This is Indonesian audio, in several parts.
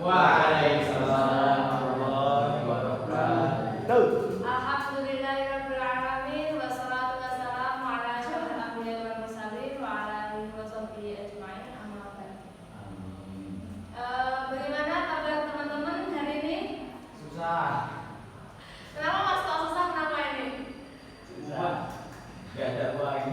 Waalaikumsalam warahmatullahi wabarakatuh. Alhamdulillahirabbil alamin wassalatu wassalamu ala asyrofil anbiya'i wal mursalin wa ala alihi washabbihi ajmain. Amma ba'd. Bagaimana kabar teman-teman hari ini? Susah. Kenapa Mas kok susah? Kenapa ini? Susah. Gak ada uang.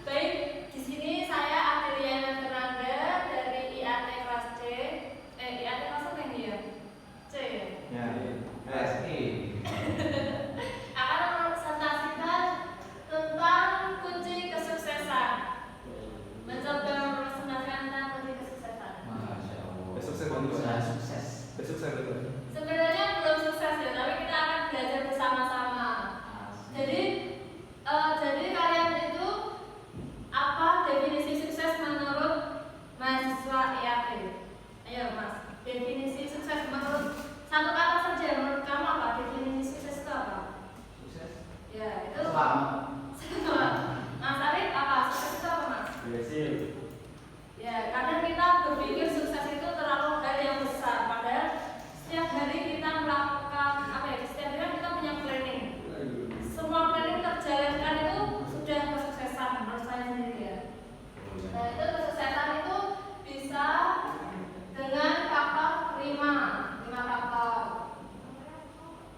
Baik, di sini saya Adeliana Fernanda dari IAT kelas C. IAT kelas apa ini ya? C ya? Ya, SI. Akan mempresentasikan tentang kunci kesuksesan. Mencoba mempresentasikan tentang kunci kesuksesan. Masya Allah. Besok saya bantu. Sukses. Besok saya bantu. Sebenarnya belum sukses ya, tapi kita akan belajar bersama-sama. Jadi kalian itu apa definisi sukses menurut mahasiswa IAT? Ayo Mas, definisi sukses menurut satu kata saja. Menurut kamu apa definisi sukses itu apa? Sukses. Ya itu. Selamat. Mas Arif apa sukses itu apa Mas? Berhasil. Ya kadang kita berpikir sukses itu terlalu hal yang besar, padahal setiap hari kita melakukan apa ya? Setiap hari kan kita punya planning. Semua planning terjalankan itu sudah kesuksesan menurut saya sendiri ya. Nah itu kesuksesan itu bisa dengan faktor 5 faktor.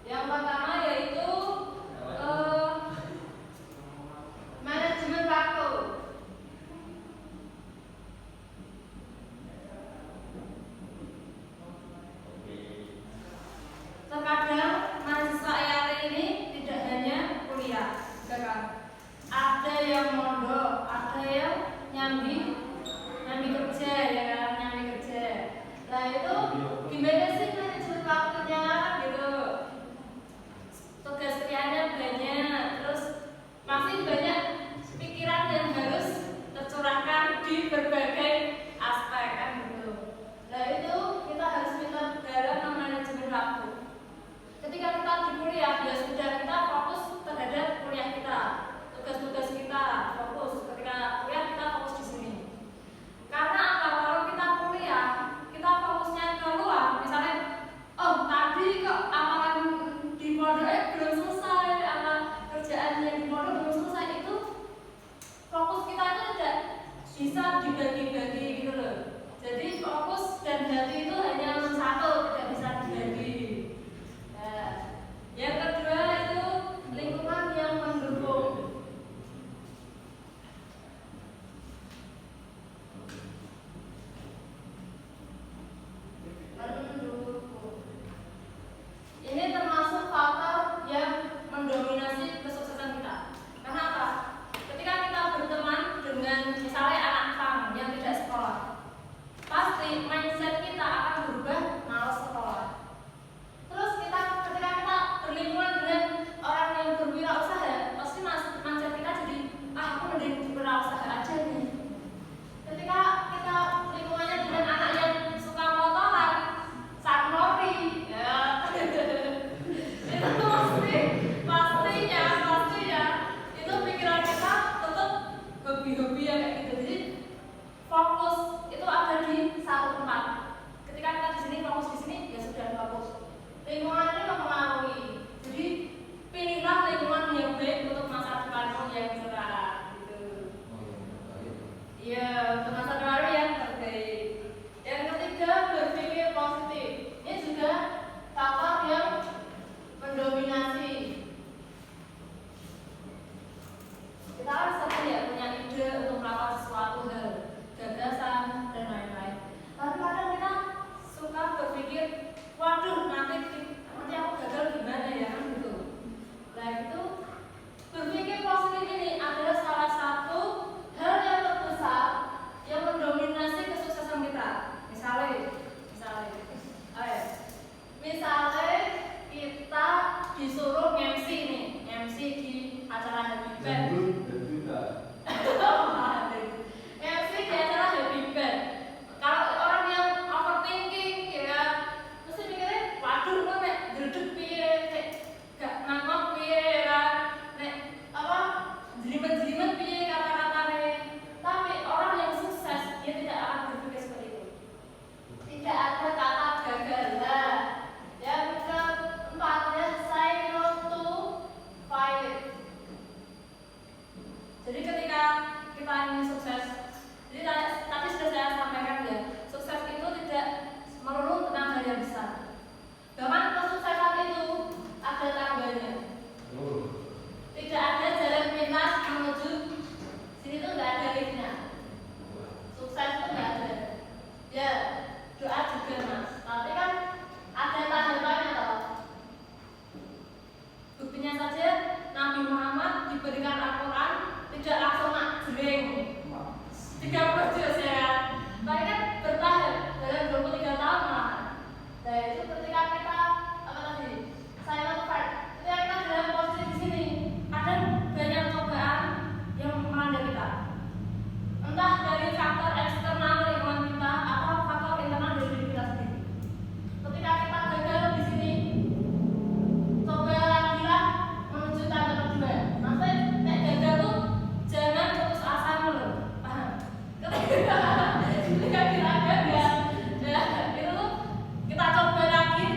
Yang pertama yaitu manajemen waktu. Terkadang mahasiswa IAT ini tidak hanya kuliah, kan? Ada yang mondok, ada yang nyambi kerja, ya kan? Nyambi kerja. Nah itu gimana sih manajemen waktunya gitu? Tugas kerjanya banyak, terus masih banyak pikiran yang harus tercurahkan di berbagai aspek kan gitu. Nah itu kita harus pintar dalam memanajemen waktu. Ketika kita di kuliah ya sudah kita fokus terhadap kuliah kita, tugas-tugas kita fokus. Ketika kuliah kita fokus di sini. Karena apa? Kalau kita kuliah, kita fokusnya keluar. Misalnya, oh tadi kok amalan di pondok belum selesai, apa kerjaan yang di pondok belum selesai, itu fokus kita itu tidak bisa dibagi-bagi gitu loh. Jadi fokus dan hati itu hanya satu, tidak bisa dibagi. Yang kedua itu lingkungan yang mendukung. Ini termasuk faktor yang mendominasi kesuksesan kita. Kenapa? Ketika kita berteman dengan misalnya anak pang yang tidak sekolah, pasti mindset kita akan berubah malas sekolah. Terus ketika kita berlingkungan dengan orang yang berwirausaha, pasti mindset kita jadi aku mending berwirausaha aja nih. Ketika kita lingkungannya dengan anak yang suka motoran, sanmori, ya itu pastinya itu pikiran kita tetap hobi-hobi ya kayak gitu. Jadi fokus itu ada di satu tempat. Ketika kita di sini fokus di sini ya sudah fokus. Lingkungan ini mempengaruhi. Jadi pilihlah lingkungan yang baik untuk masa depanmu yang cerah gitu. Iya, untuk masa depan yang terbaik. Yang ketiga berpikir positif. Ini juga faktor yang mendominasi. Kita kan sering ya punya ide untuk melakukan sesuatu hal, gagasan dan lain-lain. Tapi kadang kita suka berpikir, waduh nanti aku gagal gimana ya kan gitu. Nah itu berpikir positif ini adalah salah satu hal yang terbesar yang 30 juz ya kan. Tapi kan bertahan dalam 23 tahun malahan. Nah itu ketika kita apa tadi? Silent fight. Ketika kita dalam posisi di sini, ada banyak cobaan yang melanda kita. Entah dari faktor eksternal lingkungan kita atau faktor internal dari diri kita sendiri. Ketika kita gagal di sini, coba lagi lah menuju tahap kedua. Nanti nek gagal tuh jangan putus asa dulu, paham? Ketika kita gagal ya, itu tuh kita coba lagi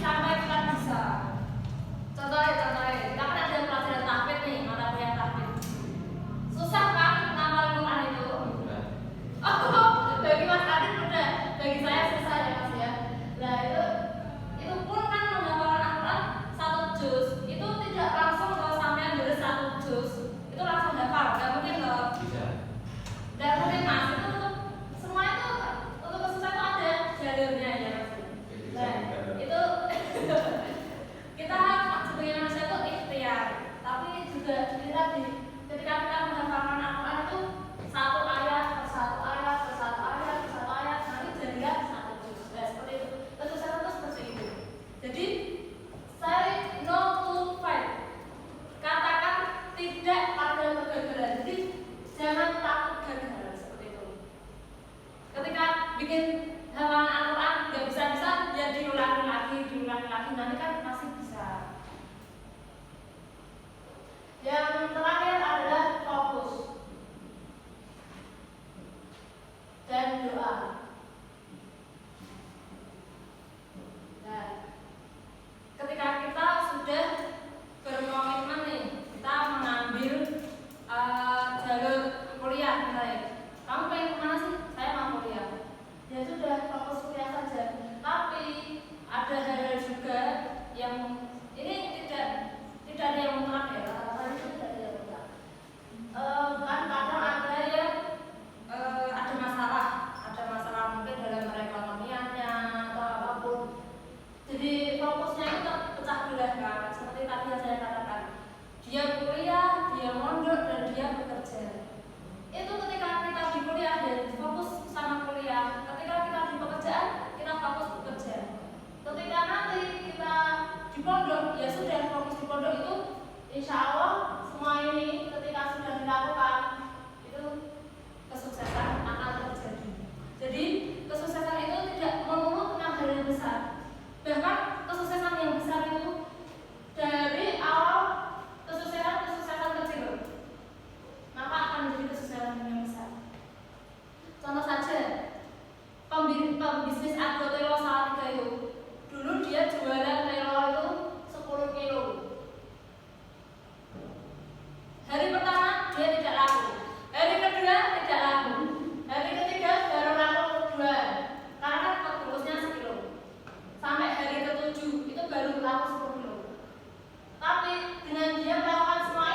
sampai kita bisa. Contohnya, kita kan ada pelajaran tahfidz nih, mata kuliah tahfidz. Susah kan nama Al-Quran itu? Oh, bagi Mas Adit udah, bagi saya susah ya Mas ya. Nah itu pun kan menghafalkan Al-Quran 1 juz itu tidak langsung kalau sampai dari 1 juz itu langsung hafal, nggak mungkin loh. Bisa. Nggak mungkin Mas, itu semua itu untuk kesusahan itu ada jalurnya ya Mas. Nah itu kita sebagai manusia itu ikhtiar, tapi juga kita ketika kita menghafalkan Al-Quran itu satu ayat per satu ayat per satu ayat per satu ayat nanti jadilah 1 juz. Nah seperti itu. Kesusahan itu seperti itu. Jadi say no to fight. Katakan tidak pada kegagalan. Jadi jangan takut gagal seperti itu. Ketika bikin hafalan Al-Quran nggak bisa-bisa ya diulangi lagi nanti kan masih bisa. Yang terakhir adalah fokus dan doa. Nah, ketika kita sudah berkomitmen nih, kita mengambil jalur kuliah misalnya. Kamu pengen kemana sih? Saya mau kuliah. Ya sudah, fokus kuliah saja. Tapi ada hal-hal juga yang ini tidak ada yang mutlak ya. Rata-rata itu tidak ada yang mutlak. Kan kadang ada yang ada masalah mungkin dalam perekonomiannya atau apapun. Jadi fokusnya itu terpecah belah kan. Seperti tadi yang saya katakan, dia kuliah, dia mondok dan dia bekerja. Itu ketika kita di kuliah dan fokus sama kuliah. Ketika kita di pekerjaan, kita fokus bekerja. Ketika nanti kita di pondok, ya sudah fokus di pondok itu, insya Allah semua ini ketika sudah dilakukan itu kesuksesan akan terjadi. Jadi kesuksesan itu tidak melulu tentang hal yang besar. Bahkan kesuksesan yang besar itu dari awal kesuksesan kecil, maka akan menjadi kesuksesan yang besar. Contoh saja, pembisnis Argo Telo Salatiga itu dulu dia jualan telo itu 10 kilo. Hari pertama dia tidak laku, hari kedua tidak laku, hari ketiga baru laku 2 karena kebungkusnya 1 kilo. Sampai hari ke-7 itu baru laku 10 kilo. Tapi dengan dia melakukan semua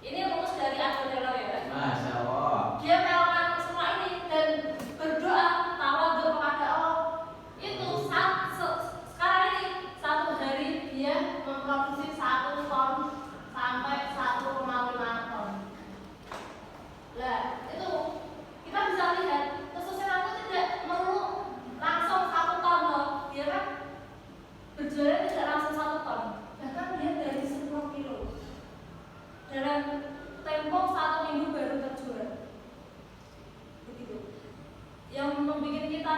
ini rumus dari Argo Telo ya. Masya Allah. Dia melakukan semua ini dan berdoa tawadhu kepada Allah. Itu sekarang ini 1 hari dia memproduksi 1 ton sampai 1,5 ton. Lah itu kita bisa lihat kesuksesan itu tidak perlu langsung 1 ton loh. Dia kan berjualan tidak langsung 1 ton, bahkan dia dari 10 kilo dalam tempo 1 minggu baru terjual. Begitu. Yang membuat kita